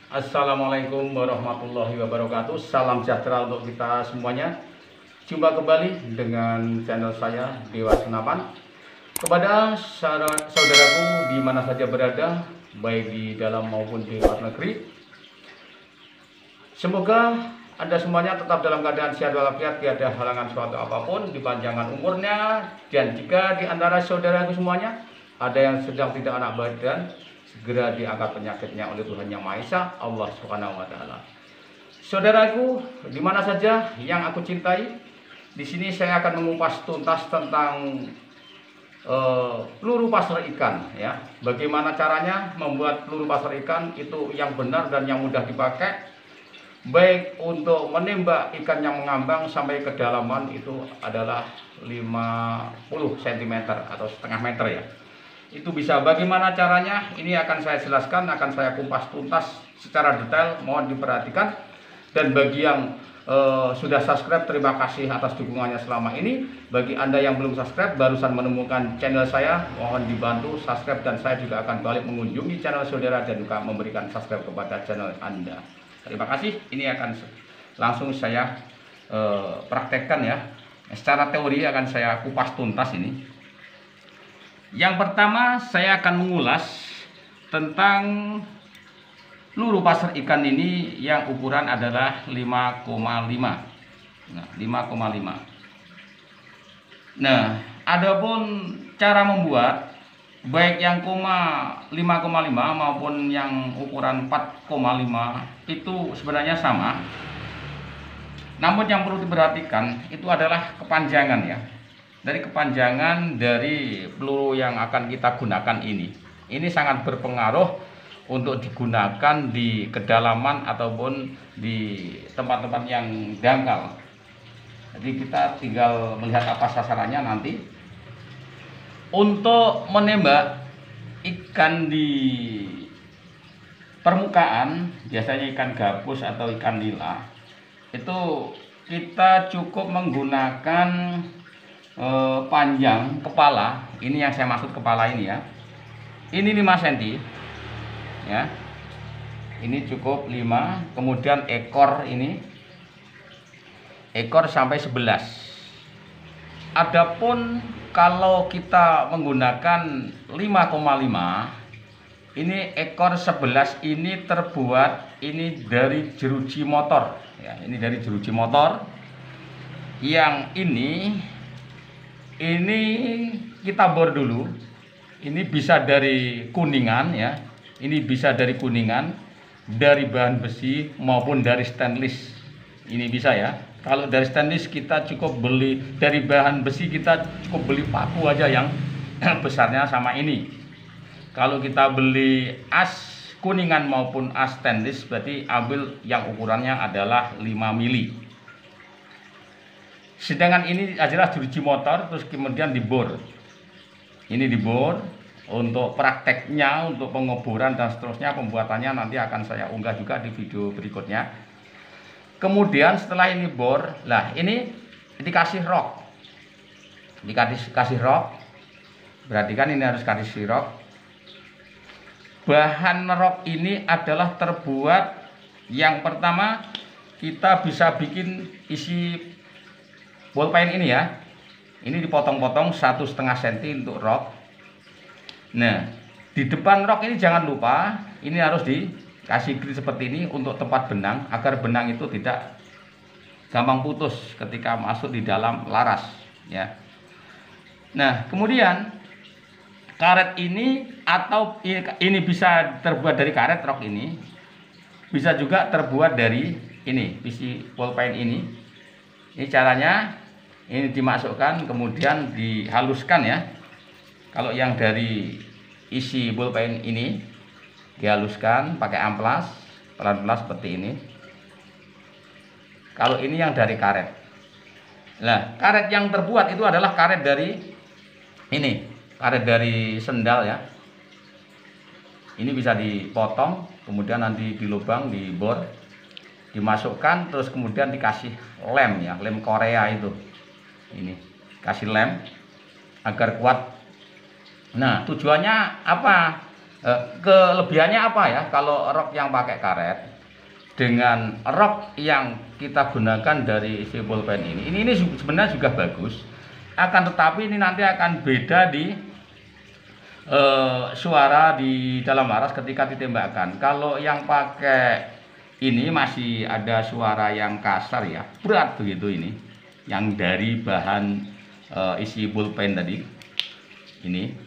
Assalamualaikum warahmatullahi wabarakatuh. Salam sejahtera untuk kita semuanya. Jumpa kembali dengan channel saya Dewa Senapan. Kepada saudaraku di mana saja berada, baik di dalam maupun di luar negeri, semoga Anda semuanya tetap dalam keadaan sehat walafiat, tiada halangan suatu apapun, dipanjangkan umurnya. Dan jika di antara saudaraku semuanya ada yang sedang tidak enak badan, segera diangkat penyakitnya oleh Tuhan Yang Maha Esa, Allah Subhanahu wa taala. Saudaraku, di mana saja yang aku cintai, di sini saya akan mengupas tuntas tentang peluru pasar ikan ya. Bagaimana caranya membuat peluru pasar ikan itu yang benar dan yang mudah dipakai, baik untuk menembak ikan yang mengambang sampai kedalaman itu adalah 50 cm atau setengah meter ya. Itu bisa. Bagaimana caranya? Ini akan saya jelaskan, akan saya kupas tuntas secara detail, mohon diperhatikan. Dan bagi yang sudah subscribe, terima kasih atas dukungannya selama ini. Bagi Anda yang belum subscribe, barusan menemukan channel saya, mohon dibantu subscribe, dan saya juga akan balik mengunjungi channel saudara dan juga memberikan subscribe kepada channel Anda. Terima kasih. Ini akan langsung saya praktekkan ya. Secara teori akan saya kupas tuntas ini. Yang pertama saya akan mengulas tentang peluru pasar ikan ini yang ukuran adalah 5,5. Nah, 5,5. Nah, adapun cara membuat baik yang 5,5 maupun yang ukuran 4,5 itu sebenarnya sama. Namun yang perlu diperhatikan itu adalah kepanjangan ya. Dari kepanjangan dari peluru yang akan kita gunakan ini sangat berpengaruh untuk digunakan di kedalaman ataupun di tempat-tempat yang dangkal. Jadi kita tinggal melihat apa sasarannya nanti. Untuk menembak ikan di permukaan, biasanya ikan gabus atau ikan nila, itu kita cukup menggunakan panjang kepala. Ini yang saya maksud kepala ini ya. Ini 5 cm ya. Ini cukup 5. Kemudian ekor ini, ekor sampai 11. Adapun kalau kita menggunakan 5,5, ini ekor 11 ini terbuat ini dari jeruji motor ya. Ini dari jeruji motor. Yang ini kita bor dulu. Ini bisa dari kuningan ya. Ini bisa dari kuningan, dari bahan besi maupun dari stainless. Ini bisa ya. Kalau dari stainless kita cukup beli, dari bahan besi kita cukup beli paku aja yang besarnya sama ini. Kalau kita beli as kuningan maupun as stainless, berarti ambil yang ukurannya adalah 5 mili. Sedangkan ini adalah jeruji motor, terus kemudian dibor. Ini dibor. Untuk prakteknya, untuk pengeboran dan seterusnya, pembuatannya nanti akan saya unggah juga di video berikutnya. Kemudian setelah ini bor, lah ini dikasih rok. Dikasih rok. Perhatikan ini harus kasih rok. Bahan rok ini adalah terbuat, yang pertama kita bisa bikin isi bolpen ini ya. Ini dipotong-potong 1,5 cm untuk rok. Nah, di depan rok ini jangan lupa ini harus dikasih grit seperti ini untuk tempat benang, agar benang itu tidak gampang putus ketika masuk di dalam laras ya. Nah, kemudian karet ini, atau ini bisa terbuat dari karet rok ini, bisa juga terbuat dari ini isi bolpen ini. Ini caranya. Ini dimasukkan kemudian dihaluskan ya. Kalau yang dari isi bolpen ini dihaluskan pakai amplas, pelan-pelan seperti ini. Kalau ini yang dari karet. Nah, karet yang terbuat itu adalah karet dari ini, karet dari sendal ya. Ini bisa dipotong, kemudian nanti dilubang, dibor, dimasukkan, terus kemudian dikasih lem ya, lem Korea itu. Ini kasih lem agar kuat. Nah, tujuannya apa? Kelebihannya apa ya kalau rok yang pakai karet dengan rok yang kita gunakan dari isi pulpen ini sebenarnya juga bagus, akan tetapi ini nanti akan beda di suara di dalam laras ketika ditembakkan. Kalau yang pakai ini masih ada suara yang kasar ya, berat begitu ini, yang dari bahan isi pulpen tadi ini.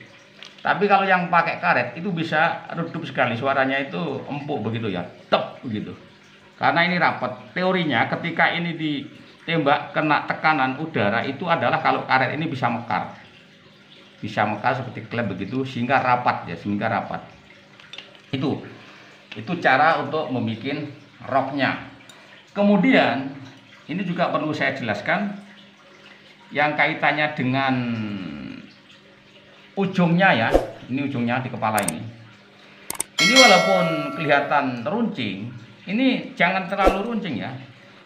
Tapi kalau yang pakai karet itu bisa redup sekali, suaranya itu empuk begitu ya, tep begitu. Karena ini rapat. Teorinya ketika ini ditembak kena tekanan udara itu adalah kalau karet ini bisa mekar. Bisa mekar seperti klep begitu sehingga rapat ya, sehingga rapat. Itu cara untuk membuat roknya. Kemudian ini juga perlu saya jelaskan yang kaitannya dengan ujungnya ya, ini ujungnya di kepala ini. Ini walaupun kelihatan runcing, ini jangan terlalu runcing ya.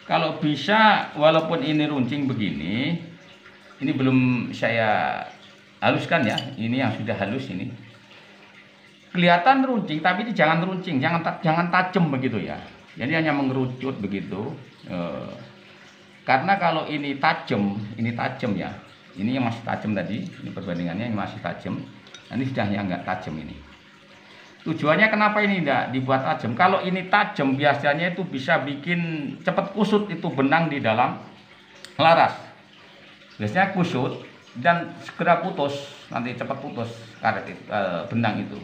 Kalau bisa, walaupun ini runcing begini, ini belum saya haluskan ya. Ini yang sudah halus ini. Kelihatan runcing, tapi ini jangan runcing, jangan tajam begitu ya. Jadi hanya mengerucut begitu. Karena kalau ini tajam ya. Ini yang masih tajam tadi, ini perbandingannya yang masih tajam. Ini sudah yang enggak tajam ini. Tujuannya kenapa ini tidak dibuat tajam? Kalau ini tajam biasanya itu bisa bikin cepat kusut itu benang di dalam laras. Biasanya kusut dan segera putus, nanti cepat putus karet itu, benang itu.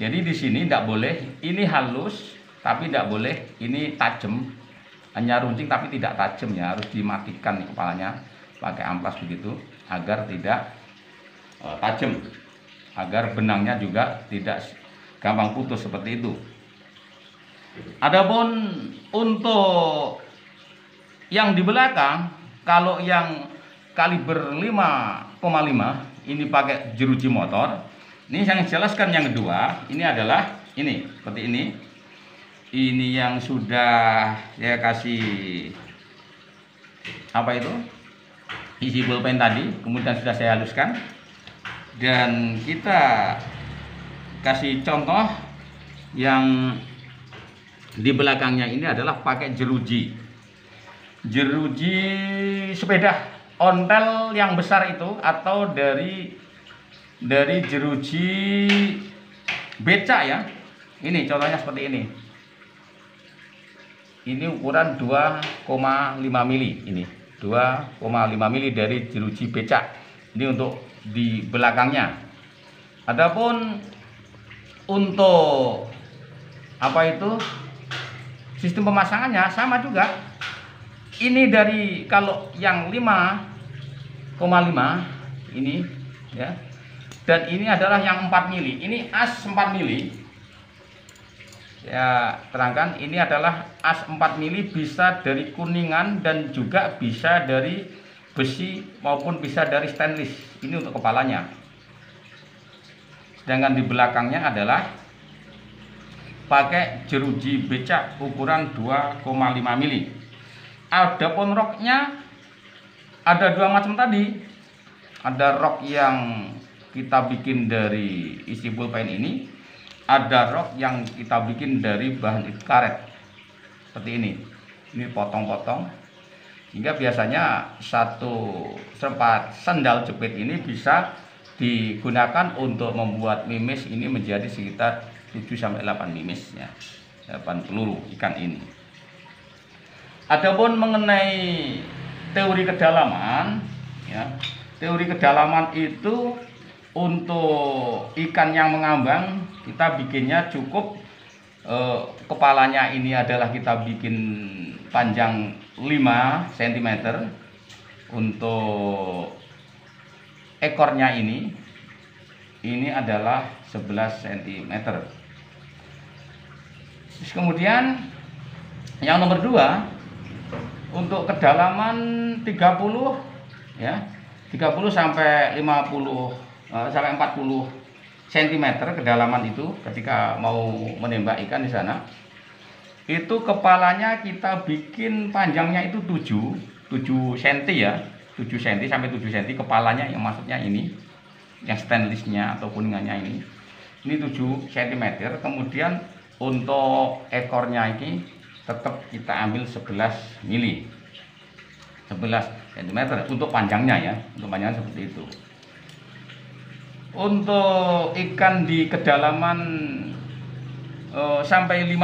Jadi di sini tidak boleh ini halus, tapi tidak boleh ini tajam. Hanya runcing tapi tidak tajam ya, harus dimatikan nih kepalanya. Pakai amplas begitu agar tidak tajam, agar benangnya juga tidak gampang putus seperti itu. Adapun untuk yang di belakang, kalau yang kaliber 5,5 ini pakai jeruji motor. Ini yang jelaskan yang kedua, ini adalah ini seperti ini. Ini yang sudah saya kasih apa itu? Isi pulpen tadi, kemudian sudah saya haluskan, dan kita kasih contoh yang di belakangnya ini adalah pakai jeruji sepeda ontel yang besar itu, atau dari jeruji becak ya. Ini contohnya seperti ini ukuran 2,5 mili ini. 2,5 mili dari jeruji becak. Ini untuk di belakangnya. Adapun untuk apa itu sistem pemasangannya sama juga. Ini dari kalau yang 5,5 ini ya. Dan ini adalah yang 4 mili. Ini as 4 mili. Ya, terangkan ini adalah as 4 mili, bisa dari kuningan dan juga bisa dari besi maupun bisa dari stainless. Ini untuk kepalanya. Sedangkan di belakangnya adalah pakai jeruji becak ukuran 2,5 mili. Adapun roknya ada dua macam tadi. Ada rok yang kita bikin dari isi pulpen ini, ada rok yang kita bikin dari bahan karet seperti ini. Ini potong-potong hingga biasanya satu serpat sandal jepit ini bisa digunakan untuk membuat mimis ini menjadi sekitar 7-8 mimis ya, 8 peluru ikan ini. Adapun mengenai teori kedalaman ya, teori kedalaman itu untuk ikan yang mengambang kita bikinnya cukup kepalanya ini adalah kita bikin panjang 5 cm. Untuk ekornya ini adalah 11 cm. Terus kemudian yang nomor 2 untuk kedalaman 30 ya, 30 sampai 50 sampai 40 cm kedalaman itu ketika mau menembak ikan di sana. Itu kepalanya kita bikin panjangnya itu 7 cm ya, 7 cm sampai 7 cm kepalanya, yang maksudnya ini yang stainlessnya atau kuningannya ini. ini 7 cm. Kemudian untuk ekornya ini tetap kita ambil 11 mili, 11 cm untuk panjangnya ya, untuk panjangnya seperti itu. Untuk ikan di kedalaman sampai 50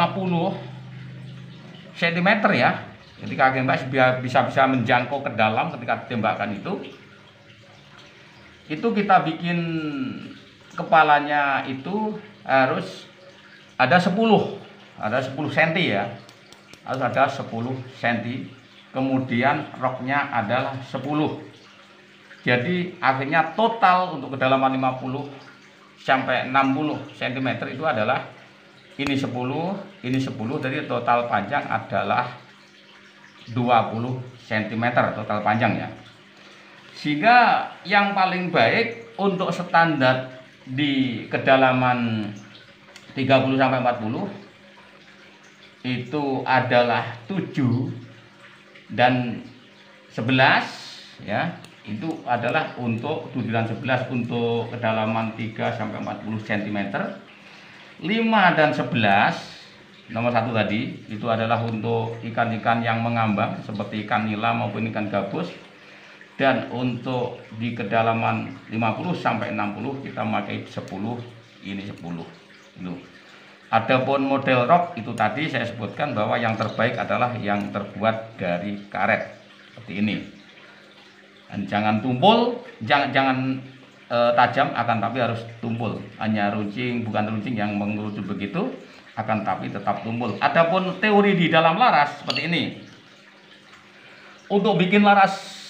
cm ya, ketika tembak bisa menjangkau ke dalam ketika ditembakkan itu kita bikin kepalanya itu harus ada 10 cm ya, harus ada 10 cm. Kemudian roknya adalah 10. Jadi akhirnya total untuk kedalaman 50 sampai 60 cm itu adalah ini 10, ini 10, jadi total panjang adalah 20 cm total panjang ya. Sehingga yang paling baik untuk standar di kedalaman 30 sampai 40 itu adalah 7 dan 11 ya. Itu adalah untuk 7 dan 11 untuk kedalaman 3 sampai 40 cm. 5 dan 11 nomor 1 tadi itu adalah untuk ikan-ikan yang mengambang seperti ikan nila maupun ikan gabus. Dan untuk di kedalaman 50 sampai 60 kita pakai 10, ini 10 itu. Adapun model rok itu tadi saya sebutkan bahwa yang terbaik adalah yang terbuat dari karet seperti ini. Dan jangan tumpul, jangan tajam, akan tapi harus tumpul. Hanya runcing, bukan runcing yang mengerucut begitu, akan tapi tetap tumpul. Adapun teori di dalam laras seperti ini. Untuk bikin laras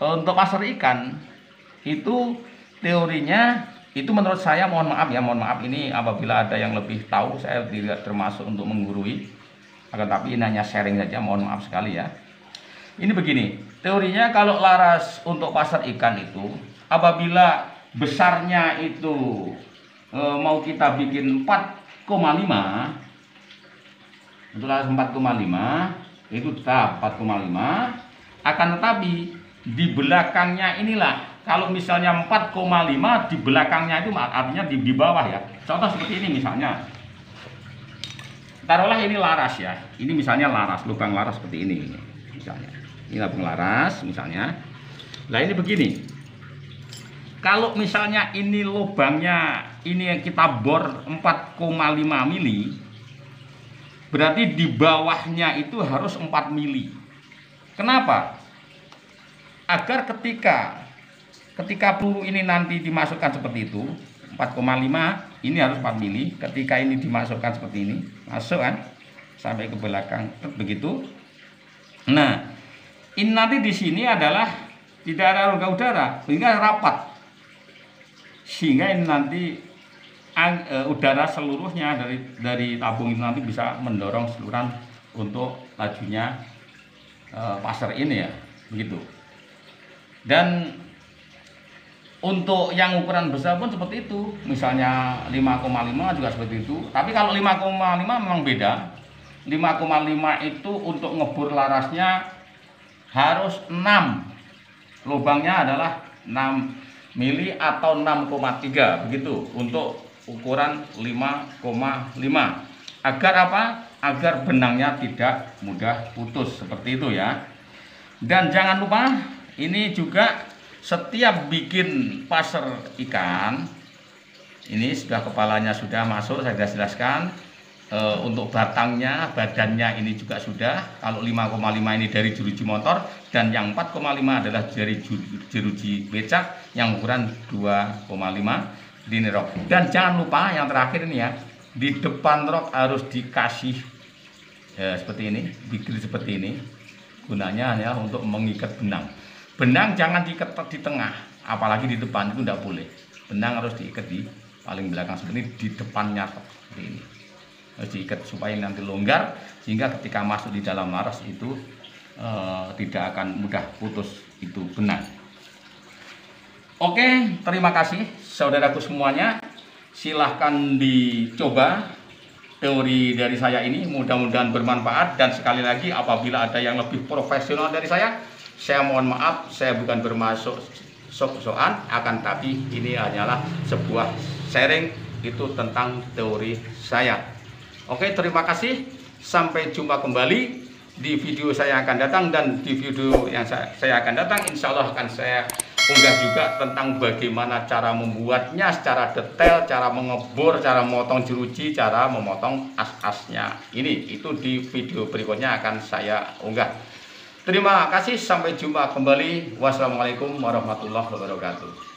untuk pasar ikan itu teorinya itu menurut saya, mohon maaf ini apabila ada yang lebih tahu, saya tidak termasuk untuk menggurui, akan tapi ini hanya sharing saja, mohon maaf sekali ya. Ini begini, teorinya kalau laras untuk pasar ikan itu apabila besarnya itu mau kita bikin 4,5 untuk laras 4,5 itu tetap 4,5, akan tetapi di belakangnya inilah, kalau misalnya 4,5 di belakangnya itu artinya di bawah ya. Contoh seperti ini misalnya, taruhlah ini laras ya, ini misalnya laras, lubang laras seperti ini misalnya. Ini lubang laras misalnya. Nah ini begini, kalau misalnya ini lubangnya ini yang kita bor 4,5 mili, berarti di bawahnya itu harus 4 mili. Kenapa? Agar ketika peluru ini nanti dimasukkan seperti itu 4,5, ini harus 4 mili. Ketika ini dimasukkan seperti ini, masuk kan sampai ke belakang begitu. Nah, ini nanti di sini adalah tidak ada rongga udara sehingga rapat, sehingga ini nanti udara seluruhnya dari tabung itu nanti bisa mendorong seluruhan untuk lajunya pasar ini ya, begitu. Dan untuk yang ukuran besar pun seperti itu, misalnya 5,5 juga seperti itu. Tapi kalau 5,5 memang beda. 5,5 itu untuk ngebor larasnya harus 6, lubangnya adalah 6 mili atau 6,3 begitu untuk ukuran 5,5. Agar apa? Agar benangnya tidak mudah putus seperti itu ya. Dan jangan lupa ini juga setiap bikin pasar ikan, ini sudah kepalanya sudah masuk, saya sudah jelaskan. Untuk batangnya, badannya ini juga sudah. Kalau 5,5 ini dari jeruji motor, dan yang 4,5 adalah dari jeruji becak yang ukuran 2,5 di rok. Dan jangan lupa yang terakhir ini ya, di depan rok harus dikasih seperti ini, dikit seperti ini. Gunanya hanya untuk mengikat benang. Benang jangan diikat di tengah, apalagi di depan, itu tidak boleh. Benang harus diikat di paling belakang seperti ini, di depannya seperti ini. Harus diikat supaya nanti longgar, sehingga ketika masuk di dalam laras itu tidak akan mudah putus itu benang. Oke, terima kasih saudaraku semuanya. Silahkan dicoba teori dari saya ini, mudah-mudahan bermanfaat. Dan sekali lagi, apabila ada yang lebih profesional dari saya mohon maaf, saya bukan bermaksud sok-sokan, akan tapi ini hanyalah sebuah sharing itu tentang teori saya. Oke, terima kasih. Sampai jumpa kembali di video saya akan datang, dan di video yang saya akan datang insya Allah akan saya unggah juga tentang bagaimana cara membuatnya secara detail, cara mengebor, cara memotong jeruji, cara memotong as-asnya. Itu di video berikutnya akan saya unggah. Terima kasih, sampai jumpa kembali. Wassalamualaikum warahmatullahi wabarakatuh.